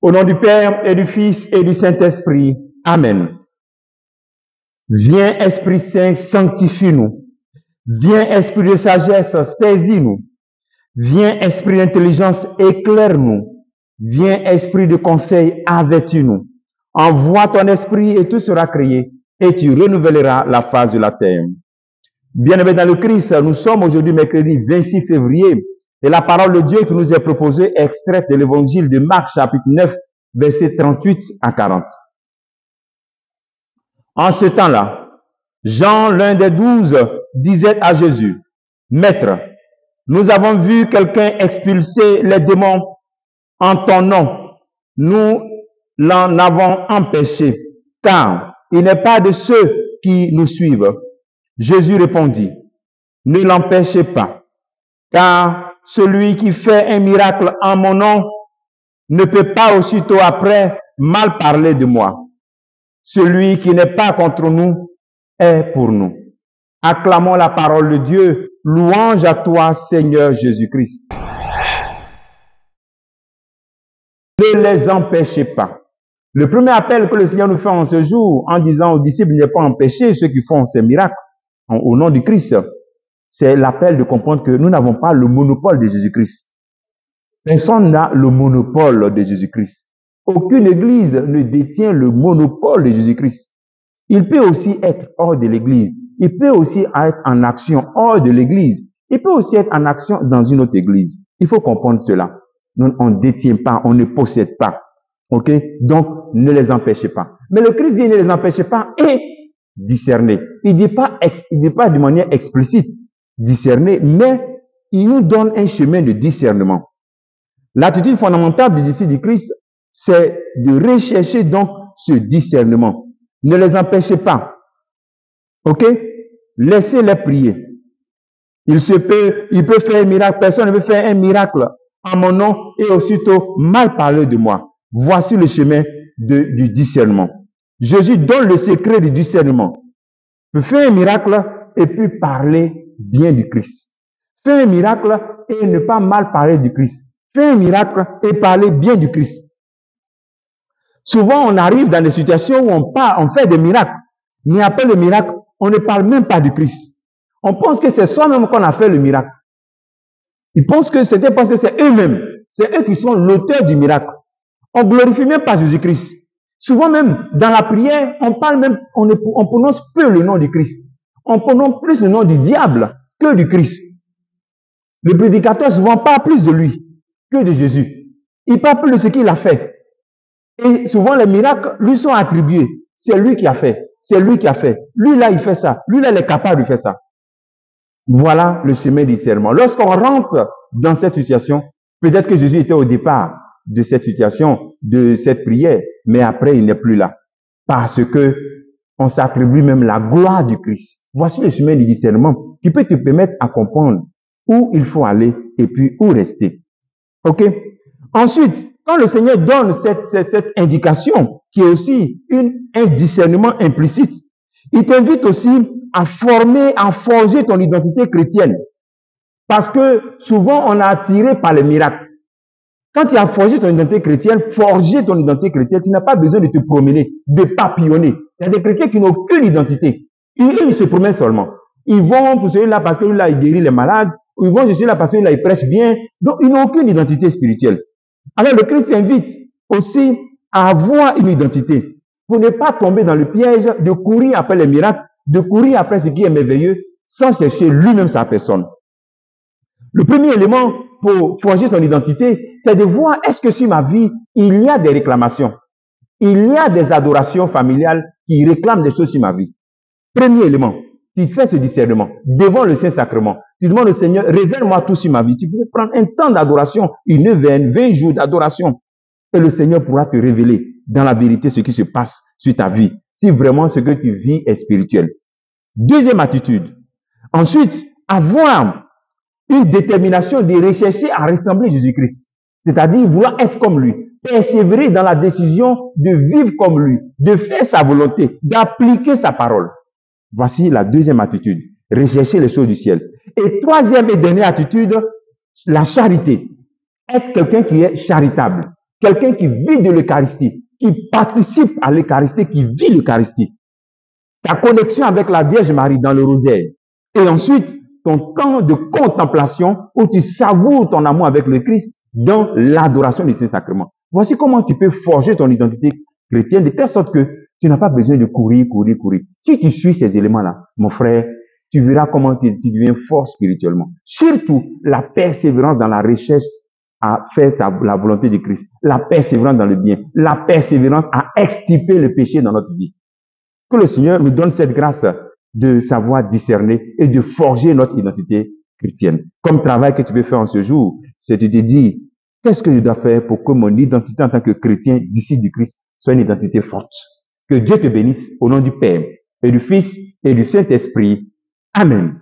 Au nom du Père et du Fils et du Saint-Esprit. Amen. Viens, Esprit Saint, sanctifie-nous. Viens, Esprit de sagesse, saisis-nous. Viens, Esprit d'intelligence, éclaire-nous. Viens, Esprit de conseil, avertis-nous. Envoie ton Esprit et tout sera créé et tu renouvelleras la face de la terre. Bien-aimés dans le Christ, nous sommes aujourd'hui mercredi 26 février et la parole de Dieu qui nous est proposée est extraite de l'évangile de Marc chapitre 9, versets 38 à 40. En ce temps-là, Jean, l'un des 12, disait à Jésus, « Maître, nous avons vu quelqu'un expulser les démons en ton nom. Nous l'en avons empêché, car il n'est pas de ceux qui nous suivent. » Jésus répondit, « Ne l'empêchez pas, car celui qui fait un miracle en mon nom ne peut pas aussitôt après mal parler de moi. Celui qui n'est pas contre nous est pour nous. » Acclamons la parole de Dieu. Louange à toi, Seigneur Jésus-Christ. Ne les empêchez pas. Le premier appel que le Seigneur nous fait en ce jour, en disant aux disciples, ne pas empêcher ceux qui font ces miracles au nom du Christ, c'est l'appel de comprendre que nous n'avons pas le monopole de Jésus-Christ. Personne n'a le monopole de Jésus-Christ. Aucune église ne détient le monopole de Jésus-Christ. Il peut aussi être hors de l'église. Il peut aussi être en action hors de l'église. Il peut aussi être en action dans une autre église. Il faut comprendre cela. Nous, on ne détient pas, on ne possède pas. Ok? Donc, ne les empêchez pas. Mais le Christ dit ne les empêchez pas et discerner. Il dit pas de manière explicite discerner, mais il nous donne un chemin de discernement. L'attitude fondamentale du disciple du Christ, c'est de rechercher donc ce discernement. Ne les empêchez pas. Ok? Laissez-les prier. Il peut faire un miracle. Personne ne peut faire un miracle en mon nom et aussitôt mal parler de moi. Voici le chemin du discernement. Jésus donne le secret du discernement. Il peut faire un miracle et puis parler bien du Christ. Faire un miracle et ne pas mal parler du Christ. Faire un miracle et parler bien du Christ. Souvent, on arrive dans des situations où on fait des miracles. Mais après le miracle, on ne parle même pas du Christ. On pense que c'est soi-même qu'on a fait le miracle. Ils pensent que c'était parce que c'est eux-mêmes. C'est eux qui sont l'auteur du miracle. On glorifie même pas Jésus-Christ. Souvent même, dans la prière, on prononce peu le nom du Christ. On prononce plus le nom du diable que du Christ. Le prédicateur souvent parle plus de lui que de Jésus. Il parle plus de ce qu'il a fait. Et souvent, les miracles lui sont attribués. C'est lui qui a fait. C'est lui qui a fait. Lui, là, il fait ça. Lui, là, il est capable de faire ça. Voilà le chemin du discernement. Lorsqu'on rentre dans cette situation, peut-être que Jésus était au départ de cette situation, de cette prière, mais après, il n'est plus là. Parce que on s'attribue même la gloire du Christ. Voici le chemin du discernement qui peut te permettre à comprendre où il faut aller et puis où rester. OK? Ensuite, quand le Seigneur donne cette indication, qui est aussi un discernement implicite, il t'invite aussi à forger ton identité chrétienne. Parce que souvent, on est attiré par les miracles. Quand tu as forgé ton identité chrétienne, tu n'as pas besoin de te promener, de papillonner. Il y a des chrétiens qui n'ont aucune identité. Ils se promènent seulement. Ils vont pour celui-là parce que lui-là, il guérit les malades. Ou ils vont chez celui-là parce que lui-là, il prêche bien. Donc, ils n'ont aucune identité spirituelle. Alors, le Christ invite aussi à avoir une identité pour ne pas tomber dans le piège de courir après les miracles, de courir après ce qui est merveilleux, sans chercher lui-même sa personne. Le premier élément pour forger son identité, c'est de voir est-ce que sur ma vie, il y a des réclamations. Il y a des adorations familiales qui réclament des choses sur ma vie. Premier élément, tu fais ce discernement devant le Saint-Sacrement. Tu demandes au Seigneur, révèle-moi tout sur ma vie. Tu peux prendre un temps d'adoration, une neuvaine, 20 jours d'adoration. Et le Seigneur pourra te révéler dans la vérité ce qui se passe sur ta vie, si vraiment ce que tu vis est spirituel. Deuxième attitude. Ensuite, avoir une détermination de rechercher à ressembler à Jésus-Christ. C'est-à-dire vouloir être comme lui. Persévérer dans la décision de vivre comme lui, de faire sa volonté, d'appliquer sa parole. Voici la deuxième attitude. Rechercher les choses du ciel. Et troisième et dernière attitude, la charité. Être quelqu'un qui est charitable. quelqu'un qui vit de l'Eucharistie, qui participe à l'Eucharistie, qui vit l'Eucharistie. Ta connexion avec la Vierge Marie dans le rosaire. Et ensuite, ton temps de contemplation où tu savoures ton amour avec le Christ dans l'adoration du Saint-Sacrement. Voici comment tu peux forger ton identité chrétienne de telle sorte que tu n'as pas besoin de courir. Si tu suis ces éléments-là, mon frère, tu verras comment tu deviens fort spirituellement. Surtout, la persévérance dans la recherche à faire la volonté de Christ, la persévérance dans le bien, la persévérance à extirper le péché dans notre vie. Que le Seigneur nous donne cette grâce de savoir discerner et de forger notre identité chrétienne. Comme travail que tu peux faire en ce jour, c'est de te dire, qu'est-ce que je dois faire pour que mon identité en tant que chrétien, disciple du Christ, soit une identité forte. Que Dieu te bénisse au nom du Père et du Fils et du Saint-Esprit. Amen.